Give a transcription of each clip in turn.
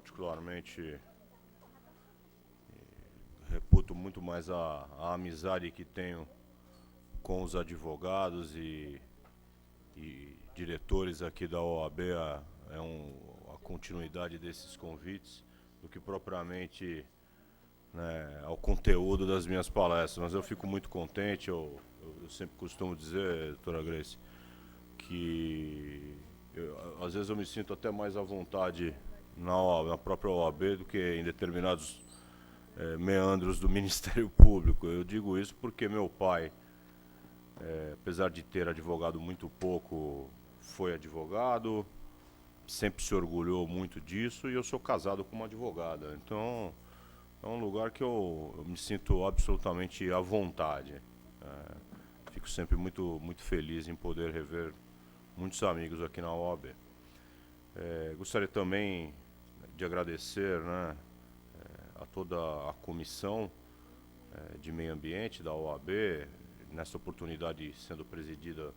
particularmente reputo muito mais a amizade que tenho com os advogados e diretores aqui da OAB, a continuidade desses convites, do que propriamente, né, ao conteúdo das minhas palestras. Mas eu fico muito contente, eu sempre costumo dizer, doutora Grace, que às vezes eu me sinto até mais à vontade na própria OAB do que em determinados meandros do Ministério Público. Eu digo isso porque meu pai, apesar de ter advogado muito pouco, foi advogado, sempre se orgulhou muito disso, e eu sou casado com uma advogada. Então, é um lugar que eu me sinto absolutamente à vontade. Fico sempre muito feliz em poder rever muitos amigos aqui na OAB. Gostaria também de agradecer, né, a toda a comissão de meio ambiente da OAB, nessa oportunidade sendo presidida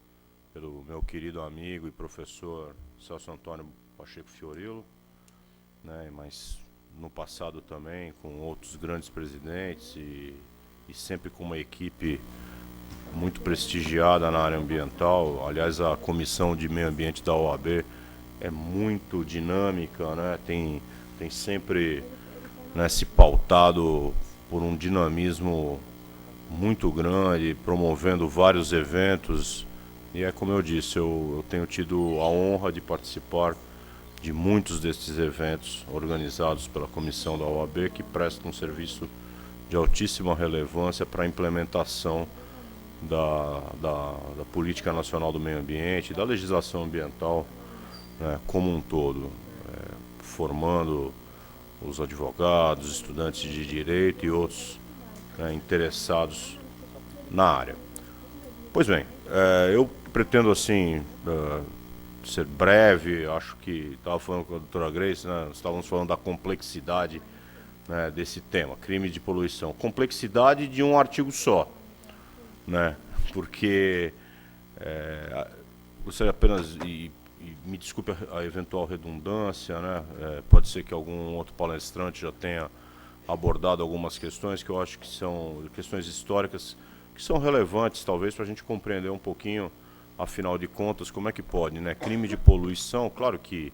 pelo meu querido amigo e professor Celso Antônio Pacheco Fiorilo, né, mas no passado também com outros grandes presidentes e sempre com uma equipe muito prestigiada na área ambiental. Aliás, a comissão de meio ambiente da OAB é muito dinâmica, né, tem sempre, né, se pautado por um dinamismo muito grande, promovendo vários eventos. E é como eu disse, eu tenho tido a honra de participar de muitos desses eventos organizados pela comissão da OAB, que prestam um serviço de altíssima relevância para a implementação da Política Nacional do Meio Ambiente, da legislação ambiental, né, como um todo, formando os advogados, estudantes de direito e outros, né, interessados na área. Pois bem, eu pretendo assim ser breve. Acho que estava falando com a doutora Grace, né, estávamos falando da complexidade, né, desse tema, crime de poluição. Complexidade de um artigo só, né, porque gostaria apenas, e me desculpe a eventual redundância, né, pode ser que algum outro palestrante já tenha abordado algumas questões que eu acho que são questões históricas, que são relevantes talvez para a gente compreender um pouquinho, afinal de contas, como é que pode, né? Crime de poluição, claro que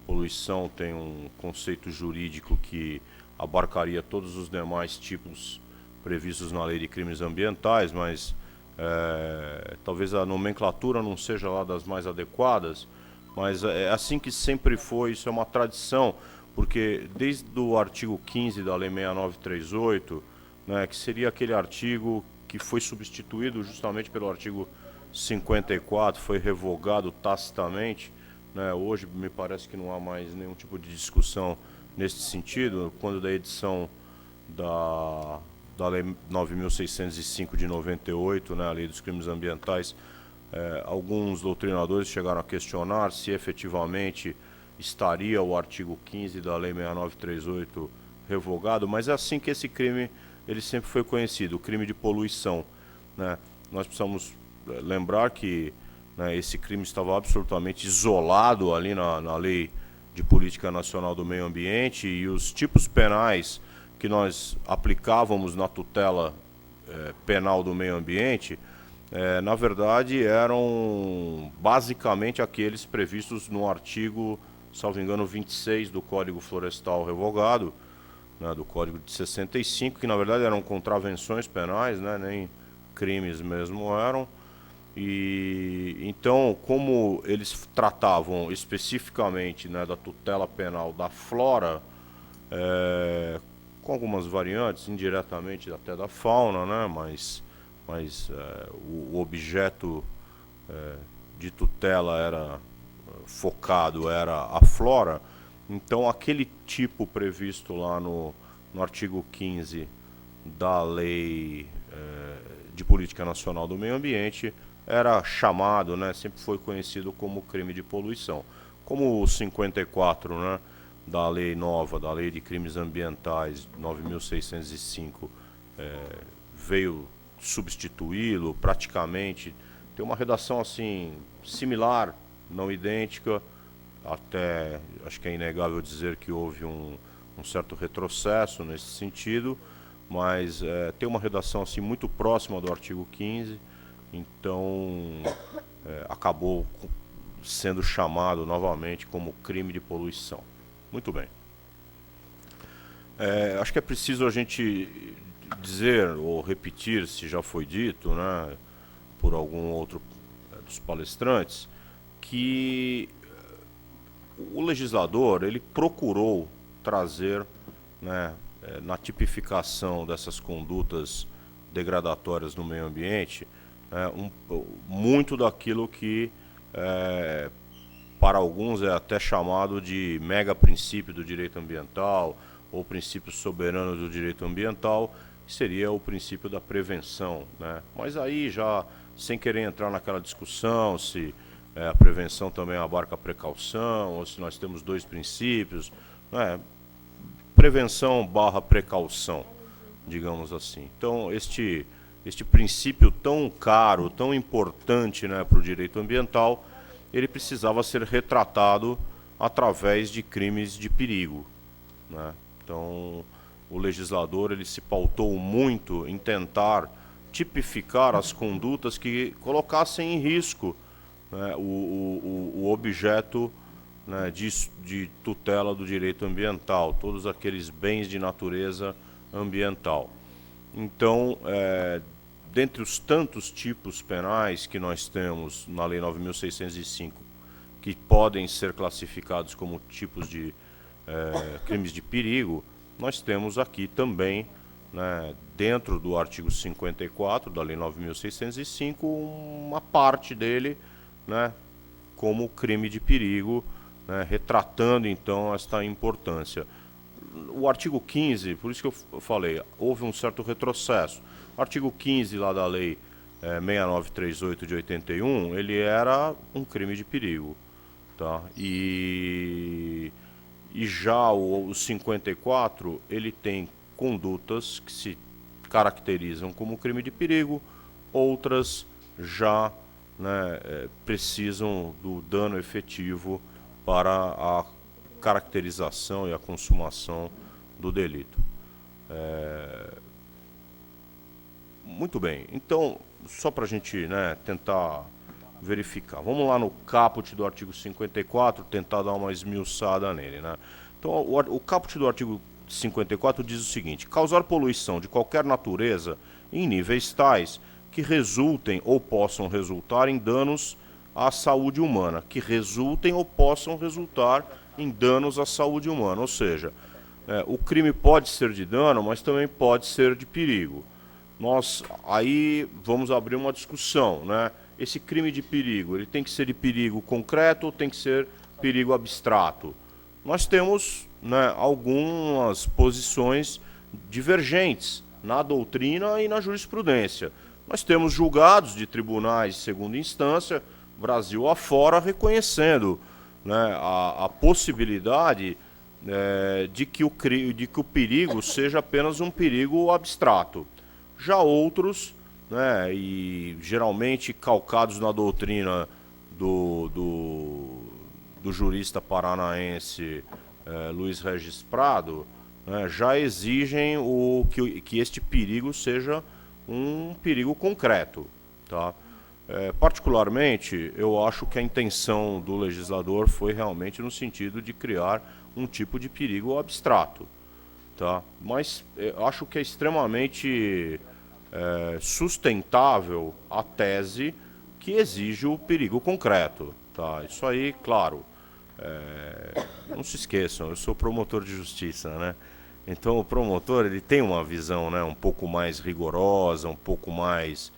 poluição tem um conceito jurídico que abarcaria todos os demais tipos previstos na lei de crimes ambientais, mas talvez a nomenclatura não seja lá das mais adequadas, mas é assim que sempre foi, isso é uma tradição, porque desde o artigo 15 da Lei 6938, né, que seria aquele artigo que foi substituído justamente pelo artigo 54, foi revogado tacitamente, né, hoje me parece que não há mais nenhum tipo de discussão nesse sentido, quando da edição da Lei 9.605 de 98, né, a Lei dos Crimes Ambientais, alguns doutrinadores chegaram a questionar se efetivamente estaria o artigo 15 da Lei 6938 revogado, mas é assim que esse crime ele sempre foi conhecido, o crime de poluição, né? Nós precisamos lembrar que, né, esse crime estava absolutamente isolado ali na Lei de Política Nacional do Meio Ambiente, e os tipos penais que nós aplicávamos na tutela penal do meio ambiente, na verdade eram basicamente aqueles previstos no artigo, salvo engano, 26 do Código Florestal revogado, né, do Código de 65, que na verdade eram contravenções penais, né, nem crimes mesmo eram. E então, como eles tratavam especificamente, né, da tutela penal da flora, com algumas variantes, indiretamente até da fauna, né, mas o objeto de tutela era focado, era a flora. Então aquele tipo previsto lá no artigo 15 da Lei de Política Nacional do Meio Ambiente era chamado, né, sempre foi conhecido como crime de poluição. Como o 54, né, da lei nova, da Lei de Crimes Ambientais 9.605, veio substituí-lo praticamente, tem uma redação assim similar, não idêntica, até acho que é inegável dizer que houve um certo retrocesso nesse sentido, mas tem uma redação assim muito próxima do artigo 15, então acabou sendo chamado novamente como crime de poluição. Muito bem. Acho que é preciso a gente dizer ou repetir, se já foi dito, né, por algum outro dos palestrantes, que o legislador ele procurou trazer, né, na tipificação dessas condutas degradatórias no meio ambiente, muito daquilo que para alguns é até chamado de mega princípio do direito ambiental ou princípio soberano do direito ambiental, que seria o princípio da prevenção, né? Mas aí já, sem querer entrar naquela discussão se a prevenção também abarca a precaução, ou se nós temos dois princípios, né? Prevenção barra precaução, digamos assim. Então, este princípio tão caro, tão importante, né, para o direito ambiental, ele precisava ser retratado através de crimes de perigo, né? Então, o legislador ele se pautou muito em tentar tipificar as condutas que colocassem em risco, né, o objeto, né, de tutela do direito ambiental, todos aqueles bens de natureza ambiental. Então, dentre os tantos tipos penais que nós temos na Lei 9.605, que podem ser classificados como tipos de crimes de perigo, nós temos aqui também, né, dentro do artigo 54 da Lei 9.605, uma parte dele, né, como crime de perigo, né, retratando então esta importância. O artigo 15, por isso que eu falei, houve um certo retrocesso. O artigo 15 lá da Lei 6938 de 81, ele era um crime de perigo, tá? E já o 54, ele tem condutas que se caracterizam como crime de perigo, outras já, né, precisam do dano efetivo para a caracterização e a consumação do delito. Muito bem, então, só para a gente, né, tentar verificar. Vamos lá no caput do artigo 54, tentar dar uma esmiuçada nele, né? Então, o caput do artigo 54 diz o seguinte: causar poluição de qualquer natureza em níveis tais que resultem ou possam resultar em danos à saúde humana, que resultem ou possam resultar em danos à saúde humana. Ou seja, o crime pode ser de dano, mas também pode ser de perigo. Nós aí vamos abrir uma discussão, né? Esse crime de perigo, ele tem que ser de perigo concreto ou tem que ser perigo abstrato? Nós temos, né, algumas posições divergentes na doutrina e na jurisprudência. Nós temos julgados de tribunais de segunda instância, Brasil afora, reconhecendo, né, a possibilidade de que o perigo seja apenas um perigo abstrato. Já outros, né, e geralmente calcados na doutrina do jurista paranaense Luiz Regis Prado, né, já exigem que este perigo seja um perigo concreto, tá? Particularmente, eu acho que a intenção do legislador foi realmente no sentido de criar um tipo de perigo abstrato, tá? Mas acho que é extremamente sustentável a tese que exige o perigo concreto, tá? Isso aí, claro, não se esqueçam, eu sou promotor de justiça, né? Então o promotor ele tem uma visão, né, um pouco mais rigorosa, um pouco mais,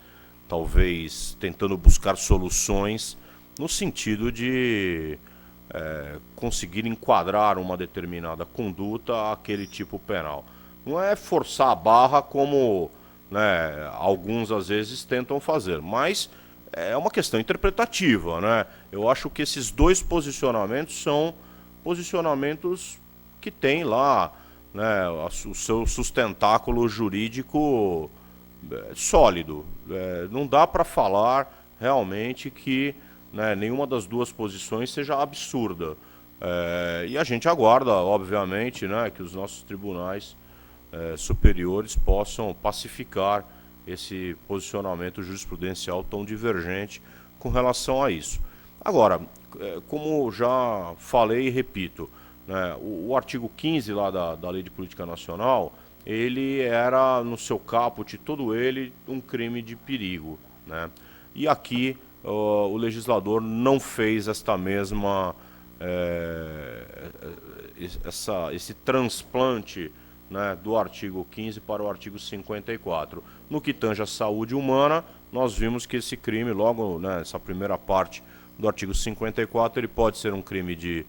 talvez, tentando buscar soluções no sentido de conseguir enquadrar uma determinada conduta àquele tipo penal. Não é forçar a barra como, né, alguns às vezes tentam fazer, mas é uma questão interpretativa, né? Eu acho que esses dois posicionamentos são posicionamentos que têm lá, né, o seu sustentáculo jurídico sólido. Não dá para falar realmente que, né, nenhuma das duas posições seja absurda. E a gente aguarda, obviamente, né, que os nossos tribunais superiores possam pacificar esse posicionamento jurisprudencial tão divergente com relação a isso. Agora, como já falei e repito, né, o artigo 15 lá da Lei de Política Nacional, ele era, no seu caput, todo ele, um crime de perigo, né? E aqui o legislador não fez esta mesma, esse transplante, né, do artigo 15 para o artigo 54. No que tange à saúde humana, nós vimos que esse crime, logo nessa primeira parte do artigo 54, ele pode ser um crime de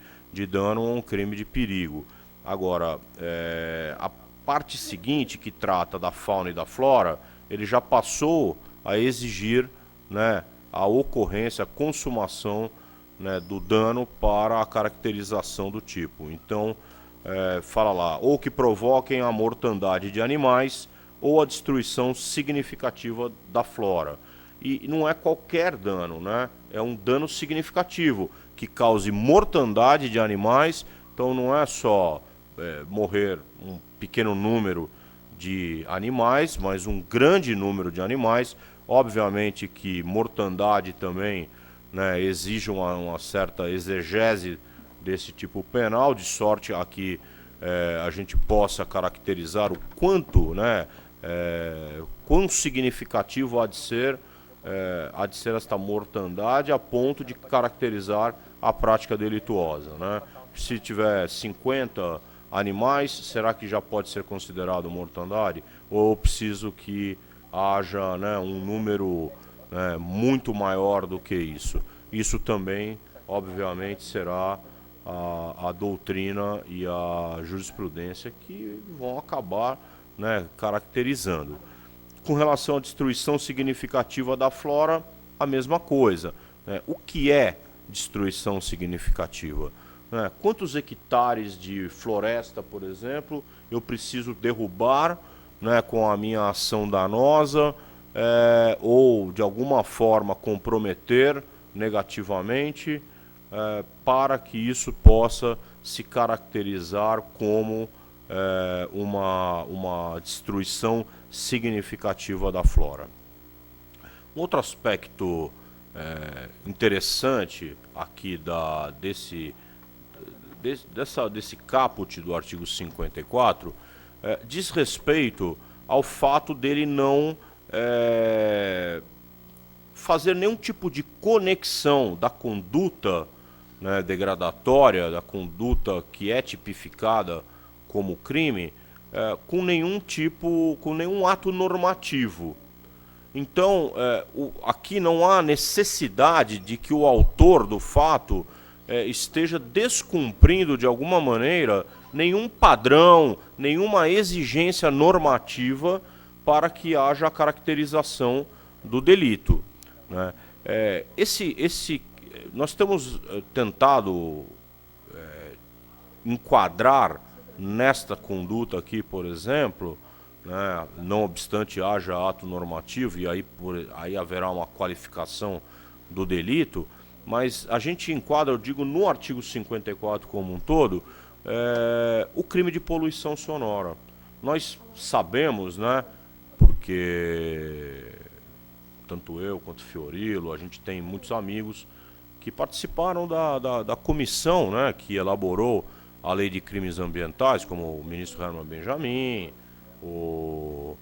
dano ou um crime de perigo. Agora, a parte seguinte, que trata da fauna e da flora, ele já passou a exigir, né, a ocorrência, a consumação, né, do dano para a caracterização do tipo. Então, fala lá, ou que provoquem a mortandade de animais ou a destruição significativa da flora. E não é qualquer dano, né? É um dano significativo, que cause mortandade de animais. Então não é só morrer um pequeno número de animais, mas um grande número de animais. Obviamente que mortandade também, né, exige uma certa exegese desse tipo penal, de sorte a que a gente possa caracterizar o quanto, né, quão significativo há de ser esta mortandade a ponto de caracterizar a prática delituosa, né? Se tiver 50 animais, será que já pode ser considerado mortandade? Ou preciso que haja, né, um número muito maior do que isso? Isso também, obviamente, será a doutrina e a jurisprudência que vão acabar, né, caracterizando. Com relação à destruição significativa da flora, a mesma coisa, né? O que é destruição significativa? Né? Quantos hectares de floresta, por exemplo, eu preciso derrubar, né, com a minha ação danosa, ou de alguma forma comprometer negativamente, para que isso possa se caracterizar como uma destruição significativa da flora. Um outro aspecto interessante aqui desse caput do artigo 54 diz respeito ao fato dele não fazer nenhum tipo de conexão da conduta, né, degradatória, da conduta que é tipificada como crime, com nenhum ato normativo. Então, aqui não há necessidade de que o autor do fato esteja descumprindo de alguma maneira nenhum padrão, nenhuma exigência normativa para que haja a caracterização do delito, né? Nós temos tentado enquadrar nesta conduta aqui, por exemplo, né, não obstante haja ato normativo, e aí haverá uma qualificação do delito, mas a gente enquadra, eu digo, no artigo 54 como um todo, o crime de poluição sonora. Nós sabemos, né, porque tanto eu quanto o Fiorilo, a gente tem muitos amigos que participaram da comissão, né, que elaborou a Lei de Crimes Ambientais, como o ministro Herman Benjamin, o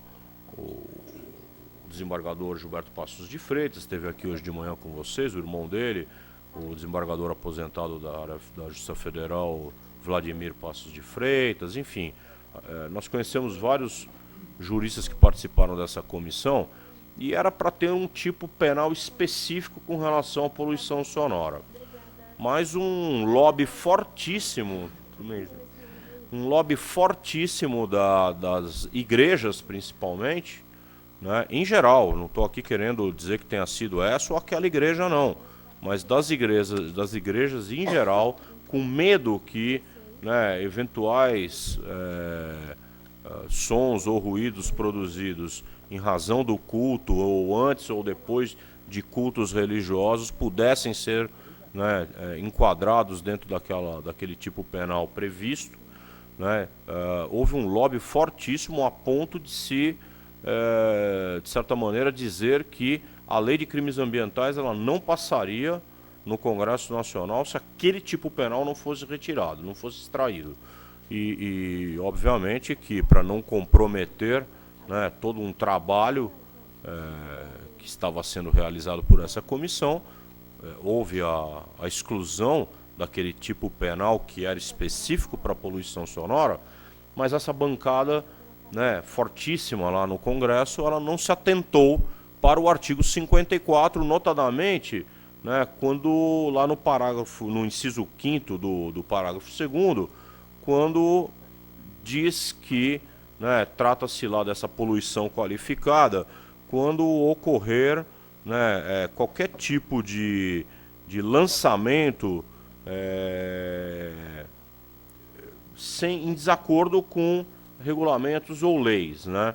desembargador Gilberto Passos de Freitas, esteve aqui hoje de manhã com vocês, o irmão dele, o desembargador aposentado da Justiça Federal, Vladimir Passos de Freitas, enfim. Nós conhecemos vários juristas que participaram dessa comissão e era para ter um tipo penal específico com relação à poluição sonora. Mas um lobby fortíssimo das igrejas, principalmente, né, em geral, não estou aqui querendo dizer que tenha sido essa ou aquela igreja, não, mas das igrejas em geral, com medo que, né, eventuais sons ou ruídos produzidos em razão do culto, ou antes ou depois de cultos religiosos, pudessem ser né, enquadrados dentro daquele tipo penal previsto, né, houve um lobby fortíssimo a ponto de se, de certa maneira, dizer que a lei de crimes ambientais ela não passaria no Congresso Nacional se aquele tipo penal não fosse retirado, não fosse extraído. E obviamente que para não comprometer, né, todo um trabalho que estava sendo realizado por essa comissão, houve a exclusão daquele tipo penal que era específico para poluição sonora, mas essa bancada, né, fortíssima lá no Congresso, ela não se atentou para o artigo 54, notadamente, né, quando lá no inciso 5º do parágrafo 2º, quando diz que, né, trata-se lá dessa poluição qualificada quando ocorrer, né, qualquer tipo de lançamento em desacordo com regulamentos ou leis, né?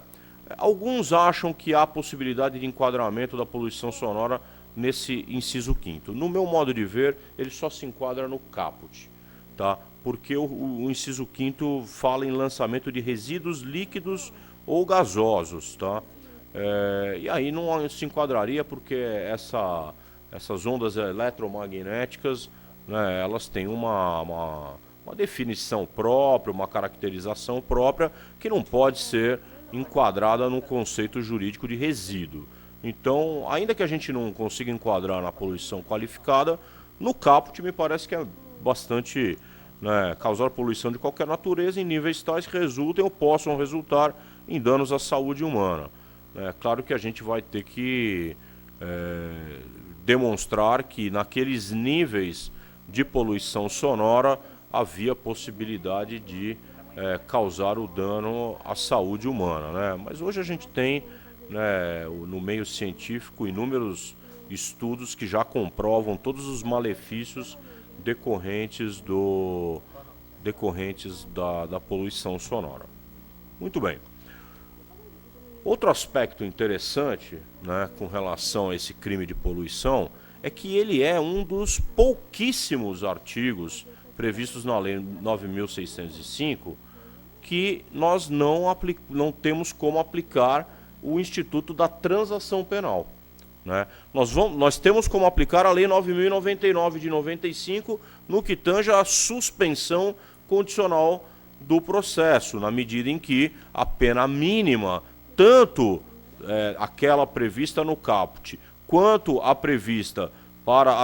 Alguns acham que há possibilidade de enquadramento da poluição sonora nesse inciso 5º. No meu modo de ver, ele só se enquadra no caput, tá? Porque o inciso 5º fala em lançamento de resíduos líquidos ou gasosos, tá? E aí não se enquadraria porque essas ondas eletromagnéticas, né, elas têm uma definição própria, uma caracterização própria que não pode ser enquadrada no conceito jurídico de resíduo. Então, ainda que a gente não consiga enquadrar na poluição qualificada, no caput me parece que é bastante, né, causar poluição de qualquer natureza em níveis tais que resultem ou possam resultar em danos à saúde humana. É claro que a gente vai ter que demonstrar que naqueles níveis de poluição sonora havia possibilidade de causar o dano à saúde humana, né? Mas hoje a gente tem, né, no meio científico inúmeros estudos que já comprovam todos os malefícios decorrentes da poluição sonora. Muito bem. Outro aspecto interessante, né, com relação a esse crime de poluição é que ele é um dos pouquíssimos artigos previstos na Lei 9.605 que nós não temos como aplicar o Instituto da Transação Penal, né? Nós temos como aplicar a Lei 9.099 de 95 no que tange a suspensão condicional do processo, na medida em que a pena mínima, tanto aquela prevista no caput, quanto a prevista para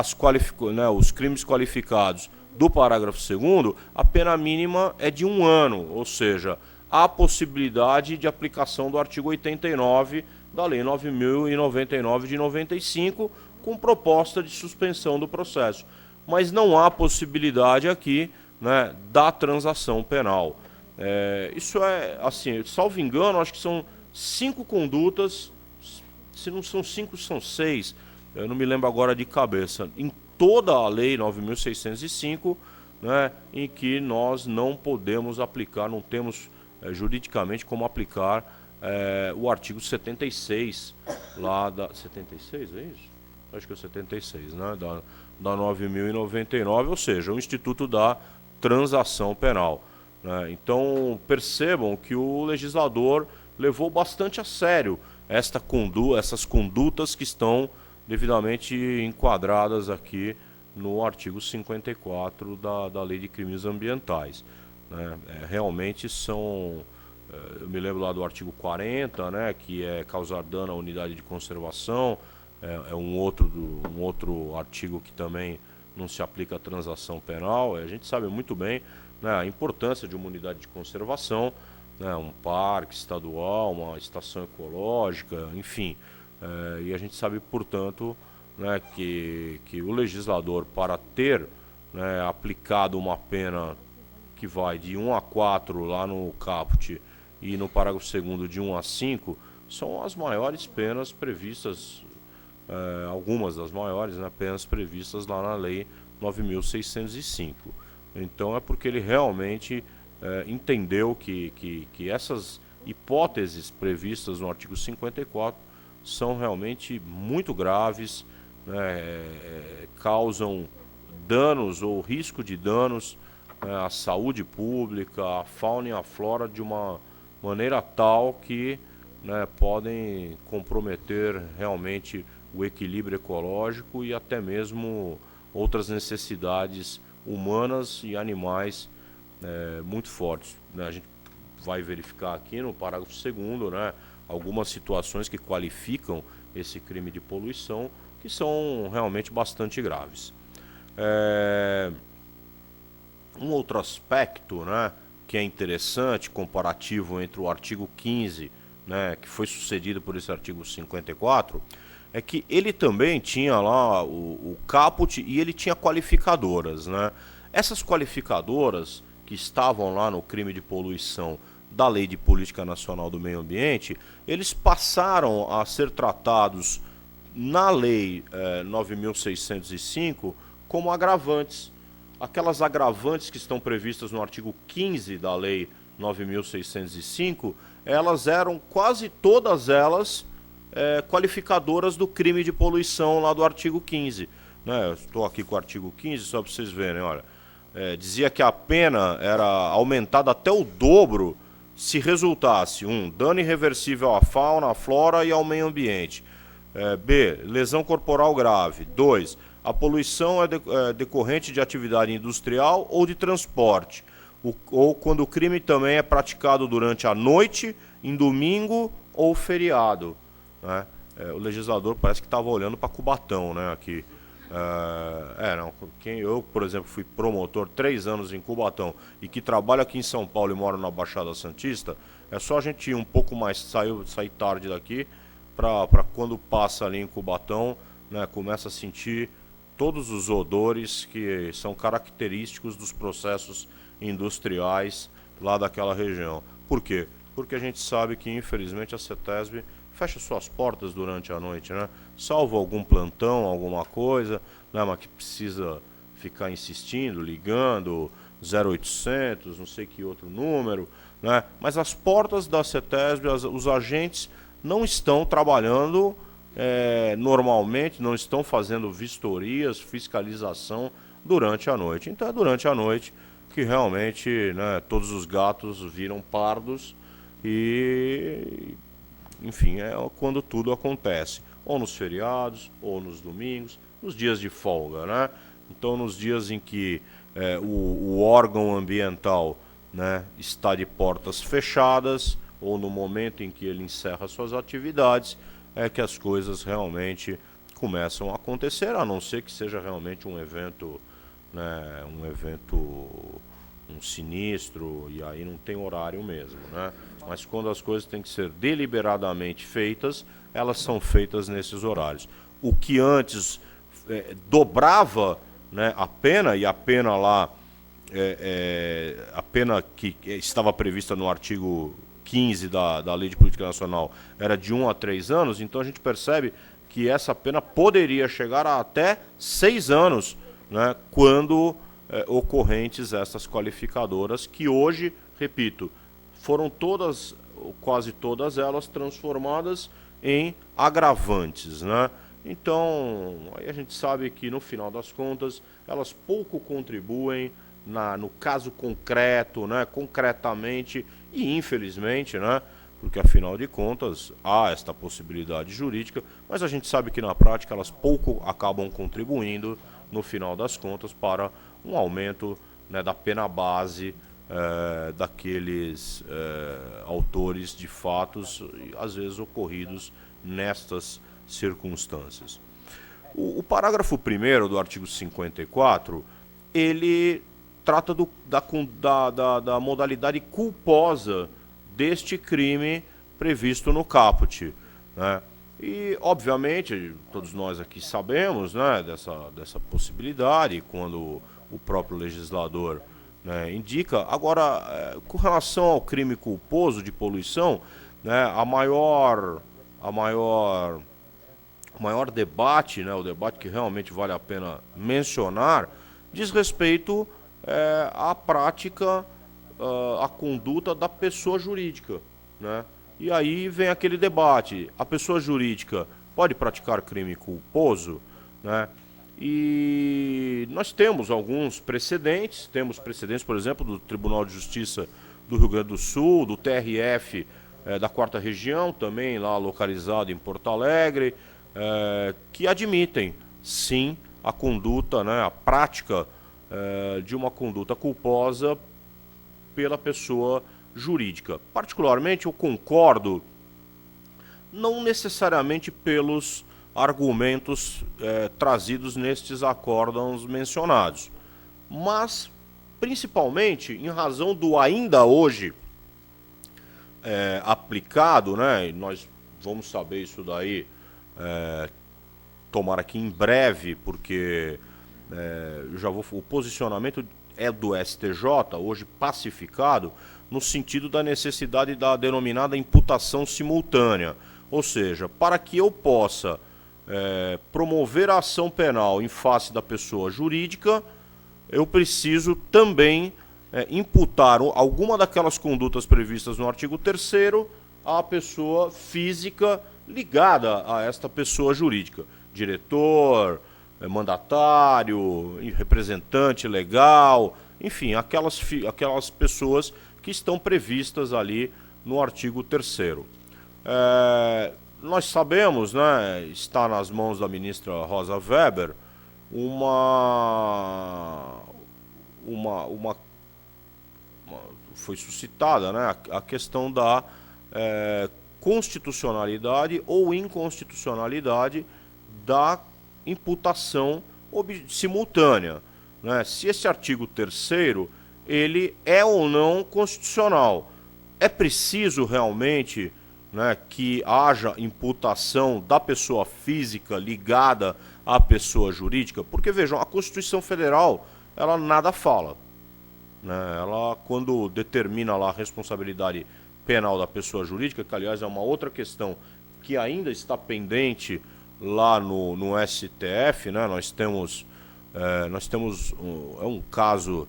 os crimes qualificados do parágrafo 2º, a pena mínima é de 1 ano, ou seja, há possibilidade de aplicação do artigo 89 da Lei 9.099 de 95, com proposta de suspensão do processo. Mas não há possibilidade aqui, né, da transação penal. Isso é, assim, salvo engano, acho que são 5 condutas, se não são 5, são 6, eu não me lembro agora de cabeça, em toda a Lei 9.605, né, em que nós não podemos aplicar, não temos juridicamente como aplicar o artigo 76, lá da... 76, é isso? Acho que é 76, né, da 9.099, ou seja, o Instituto da Transação Penal, né? Então, percebam que o legislador levou bastante a sério essas condutas que estão devidamente enquadradas aqui no artigo 54 da Lei de Crimes Ambientais, né? Realmente são... Eu me lembro lá do artigo 40, né, que é causar dano à unidade de conservação, um outro artigo que também não se aplica à transação penal. A gente sabe muito bem, né, a importância de uma unidade de conservação, né, um parque estadual, uma estação ecológica, enfim. E a gente sabe, portanto, né, que o legislador, para ter, né, aplicado uma pena que vai de 1 a 4 lá no caput e no parágrafo 2º de 1 a 5, são as maiores penas previstas, algumas das maiores, né, penas previstas lá na Lei 9.605. Então é porque ele realmente entendeu que essas hipóteses previstas no artigo 54 são realmente muito graves, né, causam danos ou risco de danos à saúde pública, à fauna e à flora de uma maneira tal que, né, podem comprometer realmente o equilíbrio ecológico e até mesmo outras necessidades humanas e animais muito fortes, né? A gente vai verificar aqui no parágrafo 2º, né, algumas situações que qualificam esse crime de poluição que são realmente bastante graves. Um outro aspecto, né, que é interessante, comparativo entre o artigo 15, né, que foi sucedido por esse artigo 54, é que ele também tinha lá o caput e ele tinha qualificadoras, né? Essas qualificadoras que estavam lá no crime de poluição da Lei de Política Nacional do Meio Ambiente, eles passaram a ser tratados na Lei 9.605 como agravantes. Aquelas agravantes que estão previstas no artigo 15 da Lei 9.605, elas eram quase todas elas qualificadoras do crime de poluição lá do artigo 15. Né? Estou aqui com o artigo 15 só para vocês verem, olha. Dizia que a pena era aumentada até o dobro se resultasse: 1. Dano irreversível à fauna, à flora e ao meio ambiente. B. Lesão corporal grave. 2. A poluição é decorrente de atividade industrial ou de transporte, ou quando o crime também é praticado durante a noite, em domingo ou feriado. Né? O legislador parece que estava olhando para Cubatão, né, aqui. Não, eu, por exemplo, fui promotor 3 anos em Cubatão e que trabalho aqui em São Paulo e moro na Baixada Santista, é só a gente ir um pouco mais, sair tarde daqui, para quando passa ali em Cubatão, né, começa a sentir todos os odores que são característicos dos processos industriais lá daquela região. Por quê? Porque a gente sabe que, infelizmente, a CETESB fecha suas portas durante a noite, né? Salvo algum plantão, alguma coisa, né, mas que precisa ficar insistindo, ligando, 0800, não sei que outro número, né? Mas as portas da CETESB, os agentes não estão trabalhando normalmente, não estão fazendo vistorias, fiscalização durante a noite. Então é durante a noite que realmente, né, todos os gatos viram pardos e, enfim, é quando tudo acontece, ou nos feriados, ou nos domingos, nos dias de folga, né? Então, nos dias em que o órgão ambiental, né, está de portas fechadas, ou no momento em que ele encerra suas atividades, é que as coisas realmente começam a acontecer, a não ser que seja realmente um evento, né, um sinistro, e aí não tem horário mesmo, né? Mas quando as coisas têm que ser deliberadamente feitas, elas são feitas nesses horários. O que antes dobrava, né, a pena, e a pena lá, a pena que estava prevista no artigo 15 da Lei de Política Nacional era de 1 a 3 anos, então a gente percebe que essa pena poderia chegar a até 6 anos, né, quando ocorrentes essas qualificadoras, que hoje, repito, foram todas, quase todas elas, transformadas em agravantes, né? Então, aí a gente sabe que no final das contas, elas pouco contribuem no caso concreto, né, concretamente, e infelizmente, né, porque afinal de contas há esta possibilidade jurídica, mas a gente sabe que na prática elas pouco acabam contribuindo, no final das contas, para um aumento, né, da pena base daqueles autores de fatos, às vezes ocorridos nestas circunstâncias. O parágrafo 1º do artigo 54, ele trata da modalidade culposa deste crime previsto no caput, né? E, obviamente, todos nós aqui sabemos, né, dessa possibilidade, quando o próprio legislador, né, indica. Agora, com relação ao crime culposo de poluição, né, o maior debate, né, o debate que realmente vale a pena mencionar, diz respeito à prática, à conduta da pessoa jurídica, né? E aí vem aquele debate: a pessoa jurídica pode praticar crime culposo, né? E nós temos alguns precedentes, por exemplo, do Tribunal de Justiça do Rio Grande do Sul, do TRF da 4ª Região, também lá localizado em Porto Alegre, que admitem, sim, a conduta, né, a prática de uma conduta culposa pela pessoa jurídica. Particularmente, eu concordo, não necessariamente pelos argumentos trazidos nestes acórdãos mencionados, mas principalmente em razão do ainda hoje aplicado, né? E nós vamos saber isso daí, tomara que em breve, porque o posicionamento é do STJ, hoje pacificado, no sentido da necessidade da denominada imputação simultânea. Ou seja, para que eu possa promover a ação penal em face da pessoa jurídica, eu preciso também imputar alguma daquelas condutas previstas no artigo 3º à pessoa física ligada a esta pessoa jurídica. Diretor, mandatário, representante legal, enfim, aquelas pessoas que estão previstas ali no artigo 3º. Nós sabemos, né, está nas mãos da ministra Rosa Weber, foi suscitada, né, a questão da constitucionalidade ou inconstitucionalidade da imputação simultânea, né? Se esse artigo 3º ele é ou não constitucional. É preciso realmente, né, que haja imputação da pessoa física ligada à pessoa jurídica? Porque, vejam, a Constituição Federal, ela nada fala, né? Ela, quando determina lá a responsabilidade penal da pessoa jurídica, que aliás é uma outra questão que ainda está pendente lá no STF, né? Nós temos um caso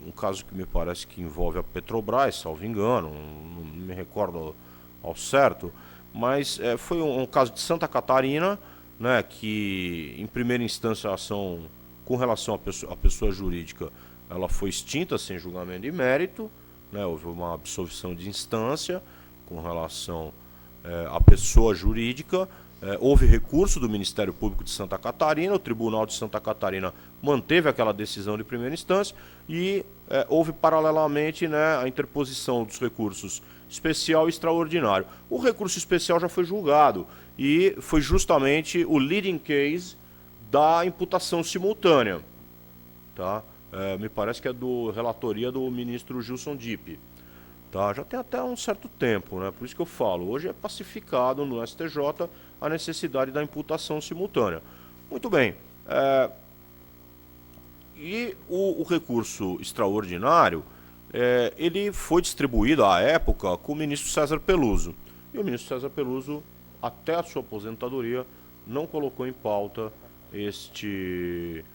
um caso que me parece que envolve a Petrobras, salvo engano, não me recordo ao certo, mas foi um caso de Santa Catarina, né, que em primeira instância a ação com relação à pessoa jurídica, ela foi extinta sem julgamento de mérito, né, houve uma absolvição de instância com relação à pessoa jurídica. Houve recurso do Ministério Público de Santa Catarina, o Tribunal de Santa Catarina manteve aquela decisão de primeira instância e houve paralelamente, né, a interposição dos recursos especial e extraordinário. O recurso especial já foi julgado e foi justamente o leading case da imputação simultânea, tá? Me parece que é do relatoria do ministro Gilson Dipp. Tá, já tem até um certo tempo, né? Por isso que eu falo, hoje é pacificado no STJ a necessidade da imputação simultânea. Muito bem. E o recurso extraordinário, ele foi distribuído à época com o ministro César Peluso. E o ministro César Peluso, até a sua aposentadoria, não colocou em pauta este...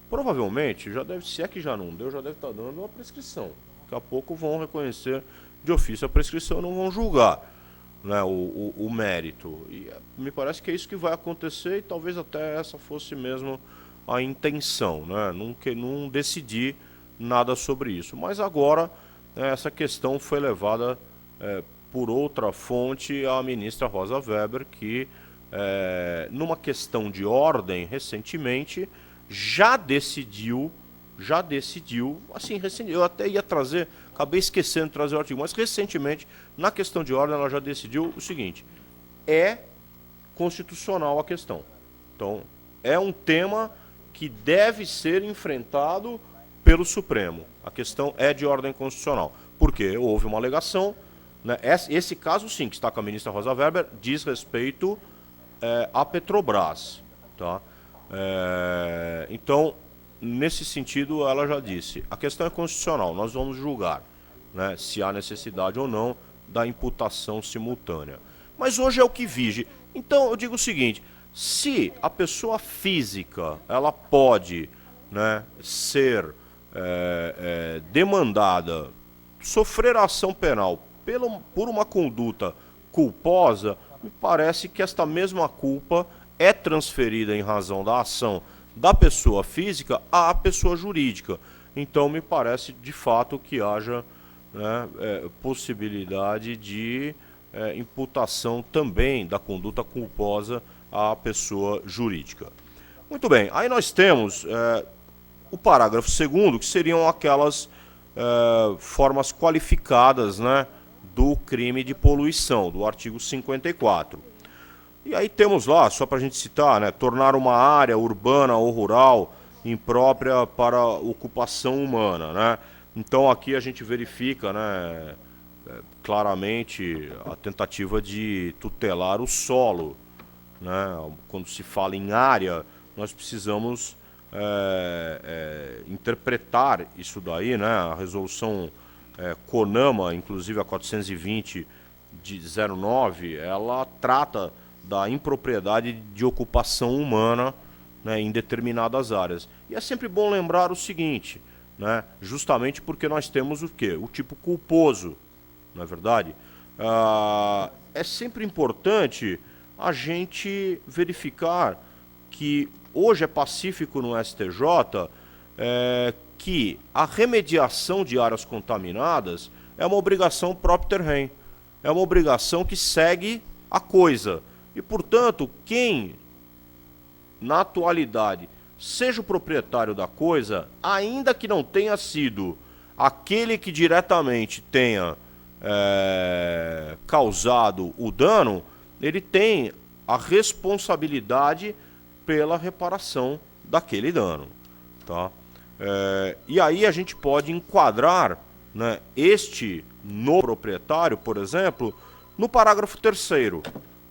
Provavelmente, já deve, se é que já não deu, já deve estar dando uma prescrição. Daqui a pouco vão reconhecer de ofício a prescrição, não vão julgar, né, o mérito. E me parece que é isso que vai acontecer e talvez até essa fosse mesmo a intenção, né, não decidir nada sobre isso. Mas agora essa questão foi levada por outra fonte à ministra Rosa Weber, que numa questão de ordem, recentemente, já decidiu, assim, eu até ia trazer, acabei esquecendo de trazer o artigo, mas recentemente, na questão de ordem, ela já decidiu o seguinte: é constitucional a questão. Então, é um tema que deve ser enfrentado pelo Supremo. A questão é de ordem constitucional. Porque houve uma alegação, né? Esse caso, sim, que está com a ministra Rosa Weber, diz respeito à Petrobras, tá? Então, nesse sentido, ela já disse, a questão é constitucional, nós vamos julgar, né, se há necessidade ou não da imputação simultânea. Mas hoje é o que vige. Então, eu digo o seguinte, se a pessoa física, ela pode, né, ser demandada, sofrer a ação penal por uma conduta culposa, me parece que esta mesma culpa é transferida em razão da ação da pessoa física à pessoa jurídica. Então, me parece de fato que haja, né, possibilidade de imputação também da conduta culposa à pessoa jurídica. Muito bem, aí nós temos o parágrafo 2º, que seriam aquelas formas qualificadas, né, do crime de poluição, do artigo 54. E aí temos lá, só para a gente citar, né, tornar uma área urbana ou rural imprópria para ocupação humana, né? Então aqui a gente verifica, né, claramente a tentativa de tutelar o solo, né? Quando se fala em área, nós precisamos interpretar isso daí, né? A resolução CONAMA, inclusive a 420 de 09, ela trata da impropriedade de ocupação humana, né, em determinadas áreas. E é sempre bom lembrar o seguinte, né, justamente porque nós temos o quê? O tipo culposo, não é verdade? É sempre importante a gente verificar que hoje é pacífico no STJ que a remediação de áreas contaminadas é uma obrigação propter rem, é uma obrigação que segue a coisa. E, portanto, quem, na atualidade, seja o proprietário da coisa, ainda que não tenha sido aquele que diretamente tenha causado o dano, ele tem a responsabilidade pela reparação daquele dano, tá? E aí a gente pode enquadrar, né, este no proprietário, por exemplo, no parágrafo 3º,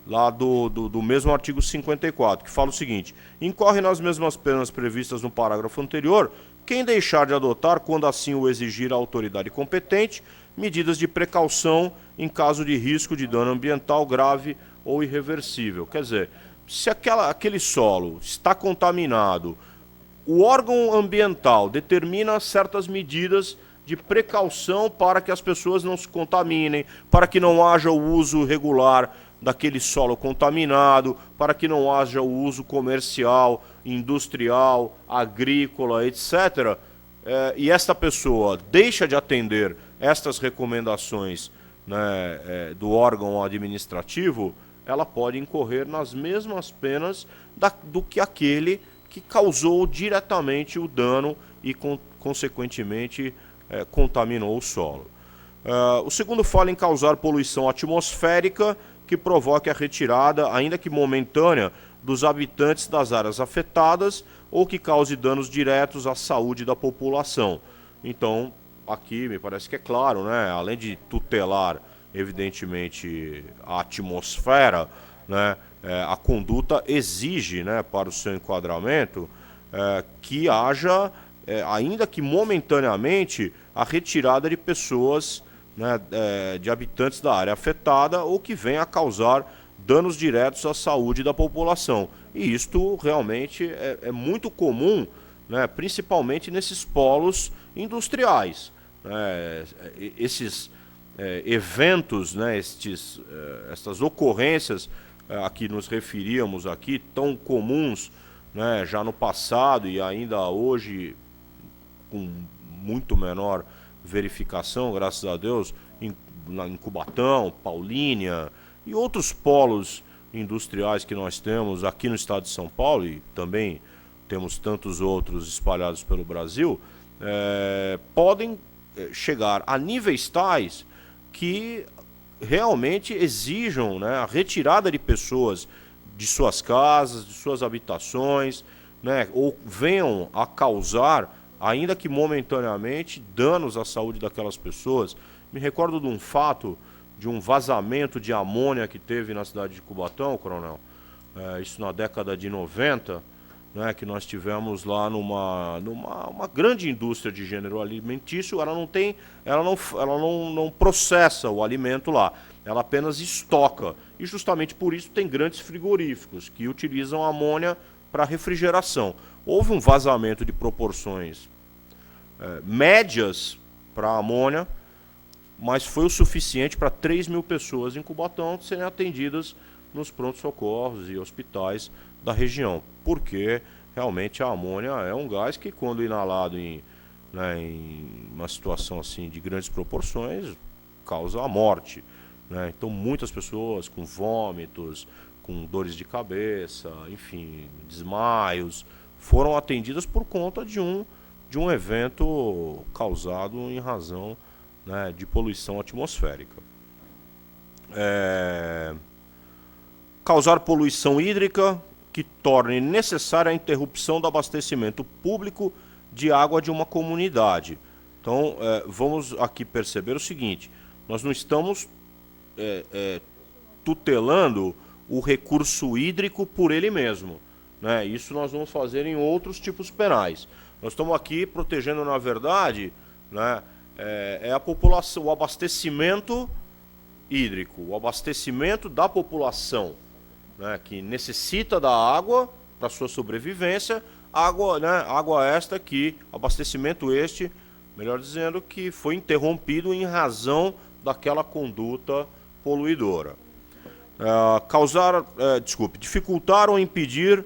lá do mesmo artigo 54, que fala o seguinte: incorre nas mesmas penas previstas no parágrafo anterior quem deixar de adotar, quando assim o exigir a autoridade competente, medidas de precaução em caso de risco de dano ambiental grave ou irreversível. Quer dizer, se aquele solo está contaminado, o órgão ambiental determina certas medidas de precaução para que as pessoas não se contaminem, para que não haja o uso regular daquele solo contaminado, para que não haja o uso comercial, industrial, agrícola, etc. E esta pessoa deixa de atender estas recomendações, né, do órgão administrativo, ela pode incorrer nas mesmas penas do que aquele que causou diretamente o dano e, consequentemente, contaminou o solo. O segundo fala em causar poluição atmosférica que provoque a retirada, ainda que momentânea, dos habitantes das áreas afetadas ou que cause danos diretos à saúde da população. Então, aqui me parece que é claro, né? Além de tutelar, evidentemente, a atmosfera, né, a conduta exige, né, para o seu enquadramento, que haja, ainda que momentaneamente, a retirada de pessoas, né, de habitantes da área afetada ou que venha a causar danos diretos à saúde da população. E isto realmente é muito comum, né, principalmente nesses polos industriais. Esses eventos, né, estas ocorrências a que nos referíamos aqui, tão comuns, né, já no passado e ainda hoje com muito menor verificação, graças a Deus, em Cubatão, Paulínia e outros polos industriais que nós temos aqui no estado de São Paulo, e também temos tantos outros espalhados pelo Brasil, podem chegar a níveis tais que realmente exijam, né, a retirada de pessoas de suas casas, de suas habitações, né, ou venham a causar, ainda que momentaneamente, danos à saúde daquelas pessoas. Me recordo de um fato, de um vazamento de amônia que teve na cidade de Cubatão, coronel, isso na década de 90, né, que nós tivemos lá numa grande indústria de gênero alimentício. Ela não processa o alimento lá, ela apenas estoca, e justamente por isso tem grandes frigoríficos que utilizam amônia para refrigeração. Houve um vazamento de proporções médias para a amônia, mas foi o suficiente para 3.000 pessoas em Cubatão serem atendidas nos prontos-socorros e hospitais da região, porque realmente a amônia é um gás que, quando inalado em uma situação assim de grandes proporções, causa a morte, né? Então muitas pessoas com vômitos, com dores de cabeça, enfim, desmaios, foram atendidas por conta de um evento causado em razão, né, de poluição atmosférica. Causar poluição hídrica que torne necessária a interrupção do abastecimento público de água de uma comunidade. Então, vamos aqui perceber o seguinte: nós não estamos tutelando o recurso hídrico por ele mesmo, né? Isso nós vamos fazer em outros tipos penais. Nós estamos aqui protegendo, na verdade, né, a população, o abastecimento hídrico, o abastecimento da população, né, que necessita da água para sua sobrevivência, água, né, água esta que, abastecimento este, melhor dizendo, que foi interrompido em razão daquela conduta poluidora. Dificultar ou impedir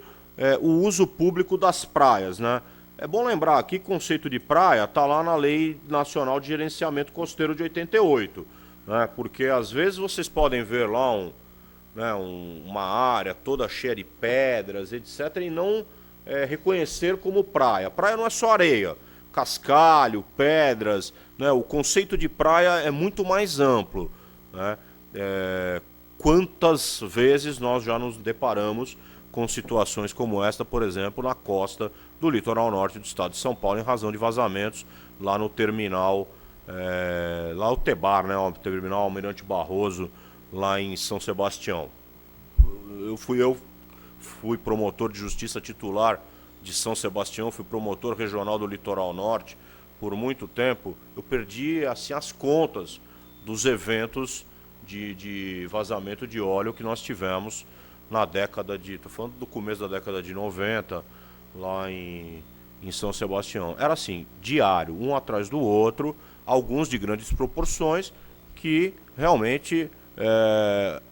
o uso público das praias, né? É bom lembrar aqui que o conceito de praia está lá na Lei Nacional de Gerenciamento Costeiro de 88, né? Porque às vezes vocês podem ver lá uma área toda cheia de pedras, etc., e não reconhecer como praia. Praia não é só areia, cascalho, pedras, né? O conceito de praia é muito mais amplo, né? Quantas vezes nós já nos deparamos com situações como esta, por exemplo, na costa do litoral norte do estado de São Paulo, em razão de vazamentos lá no terminal, lá o Tebar, né, o terminal Almirante Barroso, lá em São Sebastião. Eu fui promotor de justiça titular de São Sebastião, fui promotor regional do litoral norte por muito tempo. Eu perdi assim as contas dos eventos de vazamento de óleo que nós tivemos na década de... Estou falando do começo da década de 90, lá em São Sebastião. Era assim, diário, um atrás do outro, alguns de grandes proporções, que realmente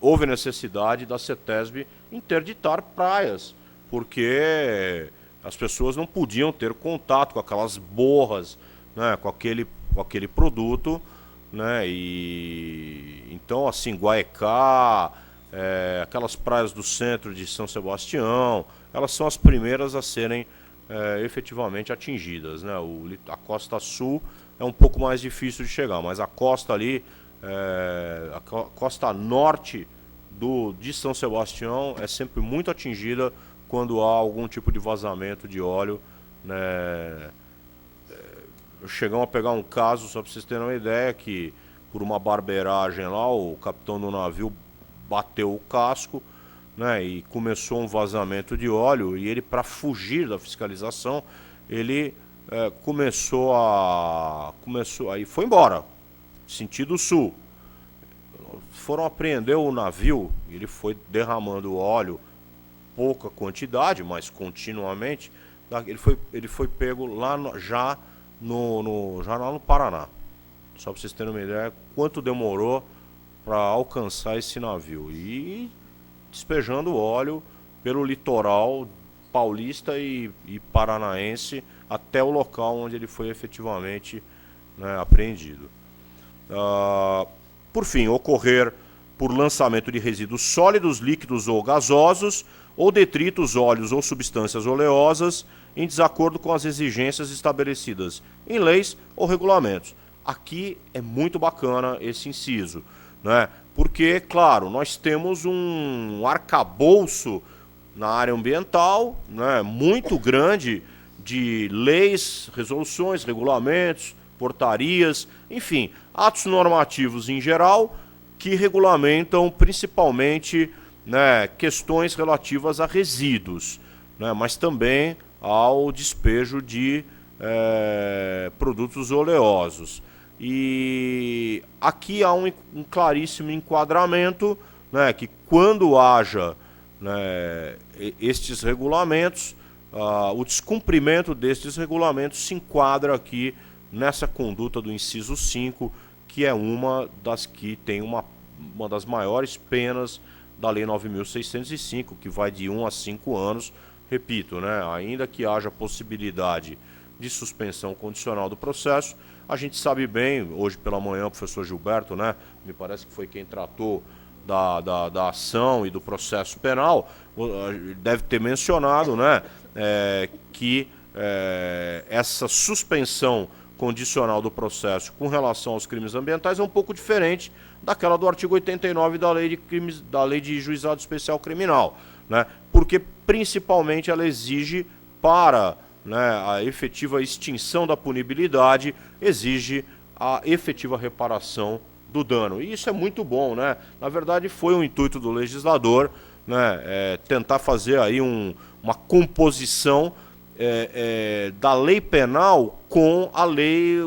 houve necessidade da CETESB interditar praias, porque as pessoas não podiam ter contato com aquelas borras, né, com aquele produto, né? E então, assim, Guaecá, aquelas praias do centro de São Sebastião, elas são as primeiras a serem efetivamente atingidas, né? A costa sul é um pouco mais difícil de chegar, mas a costa ali, a costa norte de São Sebastião é sempre muito atingida quando há algum tipo de vazamento de óleo, né? Chegamos a pegar um caso, só para vocês terem uma ideia, que por uma barbeiragem lá, o capitão do navio bateu o casco, né, e começou um vazamento de óleo, e ele, para fugir da fiscalização, ele aí foi embora, sentido sul. Foram apreender o navio, ele foi derramando óleo, pouca quantidade, mas continuamente. Ele foi pego lá já lá no Paraná. Só para vocês terem uma ideia quanto demorou para alcançar esse navio. E despejando óleo pelo litoral paulista e paranaense até o local onde ele foi efetivamente, né, apreendido. Por fim, ocorrer por lançamento de resíduos sólidos, líquidos ou gasosos, ou detritos, óleos ou substâncias oleosas, em desacordo com as exigências estabelecidas em leis ou regulamentos. Aqui é muito bacana esse inciso, né? Porque, claro, nós temos um arcabouço na área ambiental, né, muito grande, de leis, resoluções, regulamentos, portarias, enfim, atos normativos em geral, que regulamentam principalmente, né, questões relativas a resíduos, né, mas também ao despejo de produtos oleosos. E aqui há um claríssimo enquadramento, né, que quando haja, né, estes regulamentos, o descumprimento destes regulamentos se enquadra aqui nessa conduta do inciso 5, que é uma das que tem uma das maiores penas da Lei 9.605, que vai de 1 a 5 anos, repito, né, ainda que haja possibilidade de suspensão condicional do processo, a gente sabe bem, hoje pela manhã o professor Gilberto, né, me parece que foi quem tratou da ação e do processo penal, deve ter mencionado, né, que essa suspensão condicional do processo com relação aos crimes ambientais é um pouco diferente daquela do artigo 89 da Lei de Juizado Especial Criminal, né, porque principalmente ela exige para, né, a efetiva extinção da punibilidade, exige a efetiva reparação do dano. E isso é muito bom, né? Na verdade, foi um intuito do legislador, né, tentar fazer aí uma composição da lei penal com a lei,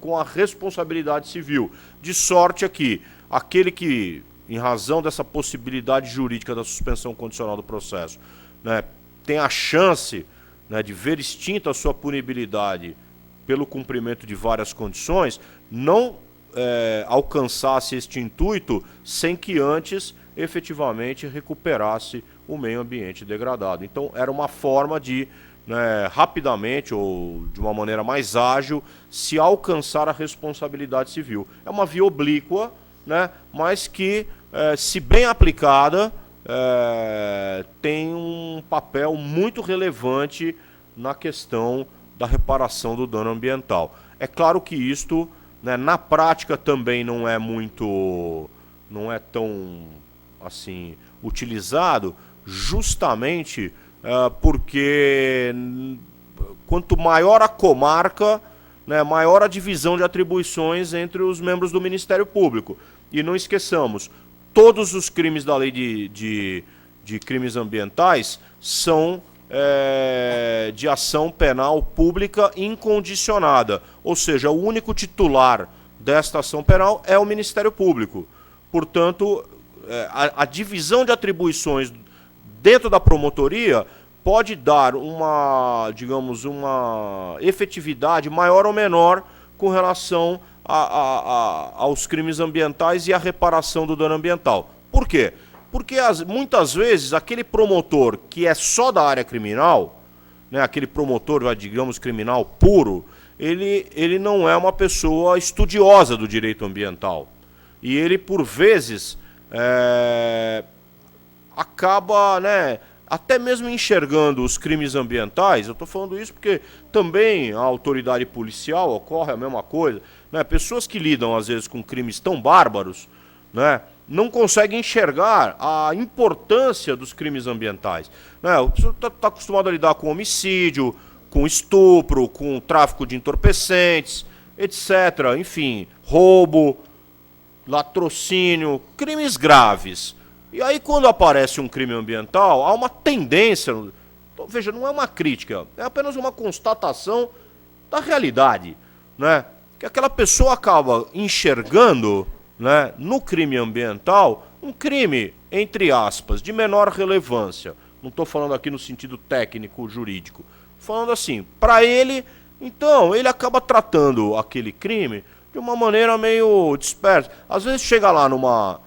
com a responsabilidade civil. De sorte aqui, aquele que, em razão dessa possibilidade jurídica da suspensão condicional do processo, né, tem a chance, né, de ver extinta a sua punibilidade pelo cumprimento de várias condições, não alcançasse este intuito sem que antes efetivamente recuperasse o meio ambiente degradado. Então era uma forma de, né, rapidamente ou de uma maneira mais ágil se alcançar a responsabilidade civil. É uma via oblíqua, né, mas que, se bem aplicada, tem um papel muito relevante na questão da reparação do dano ambiental. É claro que isto, né, na prática também não é tão assim utilizado, justamente porque quanto maior a comarca, né, maior a divisão de atribuições entre os membros do Ministério Público. E não esqueçamos, todos os crimes da lei de crimes ambientais são de ação penal pública incondicionada, ou seja, o único titular desta ação penal é o Ministério Público. Portanto, a divisão de atribuições dentro da promotoria pode dar uma, digamos, uma efetividade maior ou menor com relação aos crimes ambientais e à reparação do dano ambiental. Por quê? Porque muitas vezes aquele promotor que é só da área criminal, né, aquele promotor, digamos, criminal puro, ele não é uma pessoa estudiosa do direito ambiental. E ele, por vezes, acaba, né, até mesmo enxergando os crimes ambientais. Eu estou falando isso porque também a autoridade policial ocorre a mesma coisa, né? Pessoas que lidam, às vezes, com crimes tão bárbaros, né, não conseguem enxergar a importância dos crimes ambientais. Né? O pessoal está acostumado a lidar com homicídio, com estupro, com tráfico de entorpecentes, etc. Enfim, roubo, latrocínio, crimes graves. E aí, quando aparece um crime ambiental, há uma tendência, então, veja, não é uma crítica, é apenas uma constatação da realidade, né? Que aquela pessoa acaba enxergando, né, no crime ambiental, um crime, entre aspas, de menor relevância. Não estou falando aqui no sentido técnico, jurídico. Falando assim, para ele, então, ele acaba tratando aquele crime de uma maneira meio dispersa. Às vezes chega lá numa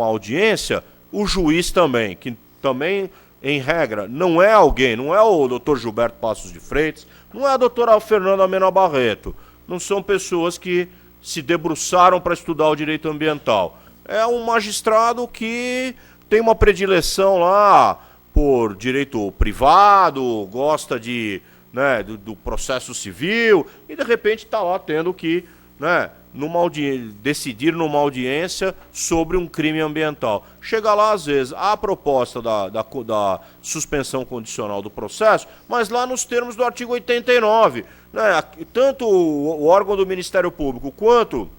audiência, o juiz também, que também, em regra, não é alguém, não é o doutor Gilberto Passos de Freitas, não é a doutora Fernanda Mena Barreto, não são pessoas que se debruçaram para estudar o direito ambiental. É um magistrado que tem uma predileção lá por direito privado, gosta de, né, do processo civil, e de repente está lá tendo que, né, decidir numa audiência sobre um crime ambiental. Chega lá, às vezes, a proposta da suspensão condicional do processo, mas lá nos termos do artigo 89. Né, tanto o órgão do Ministério Público quanto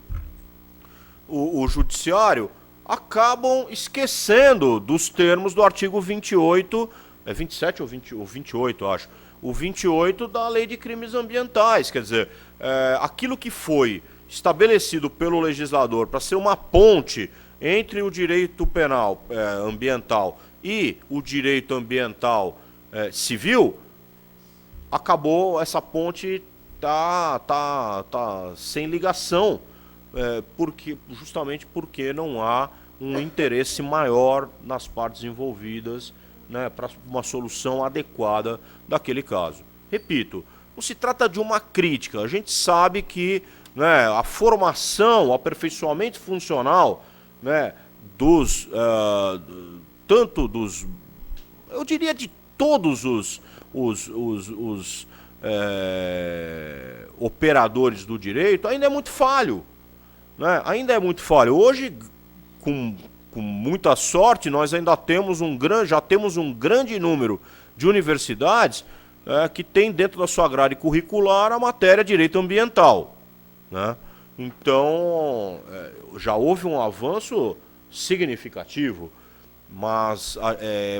o Judiciário acabam esquecendo dos termos do artigo 28, 27 ou 28, acho, o 28 da Lei de Crimes Ambientais. Quer dizer, aquilo que foi estabelecido pelo legislador para ser uma ponte entre o direito penal ambiental e o direito ambiental civil, acabou, essa ponte tá sem ligação, justamente porque não há um interesse maior nas partes envolvidas, né, para uma solução adequada daquele caso. Repito, não se trata de uma crítica, a gente sabe que, né, a formação, o aperfeiçoamento funcional, né, tanto dos, eu diria de todos os operadores do direito, ainda é muito falho, né? Ainda é muito falho. Hoje, com muita sorte, nós ainda já temos um grande número de universidades que tem dentro da sua grade curricular a matéria direito ambiental, né? Então, já houve um avanço significativo, mas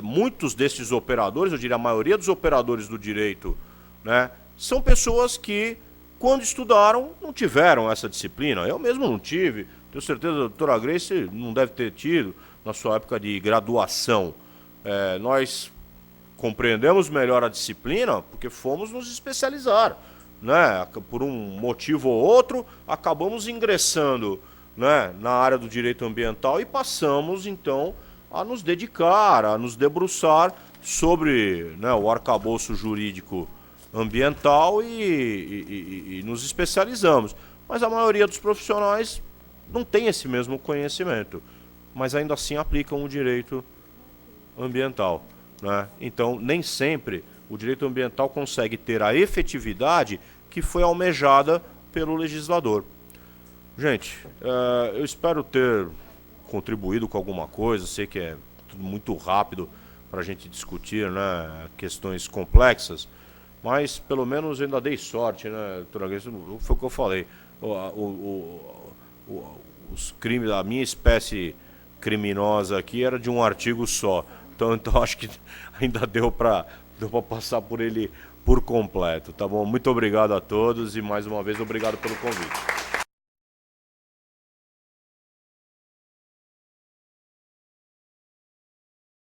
muitos desses operadores, eu diria a maioria dos operadores do direito, né, são pessoas que, quando estudaram, não tiveram essa disciplina. Eu mesmo não tive, tenho certeza que a doutora Grace não deve ter tido na sua época de graduação. Nós compreendemos melhor a disciplina porque fomos nos especializar, né? Por um motivo ou outro, acabamos ingressando, né, na área do direito ambiental e passamos, então, a nos dedicar, a nos debruçar sobre, né, o arcabouço jurídico ambiental e nos especializamos. Mas a maioria dos profissionais não tem esse mesmo conhecimento, mas ainda assim aplicam o direito ambiental, né? Então, nem sempre o direito ambiental consegue ter a efetividade que foi almejada pelo legislador. Gente, eu espero ter contribuído com alguma coisa. Sei que é tudo muito rápido para a gente discutir, né, questões complexas, mas pelo menos eu ainda dei sorte, né, doutora Grace? Foi o que eu falei. Os crimes, a minha espécie criminosa aqui era de um artigo só. Então acho que ainda deu para passar por ele por completo, tá bom? Muito obrigado a todos e mais uma vez obrigado pelo convite.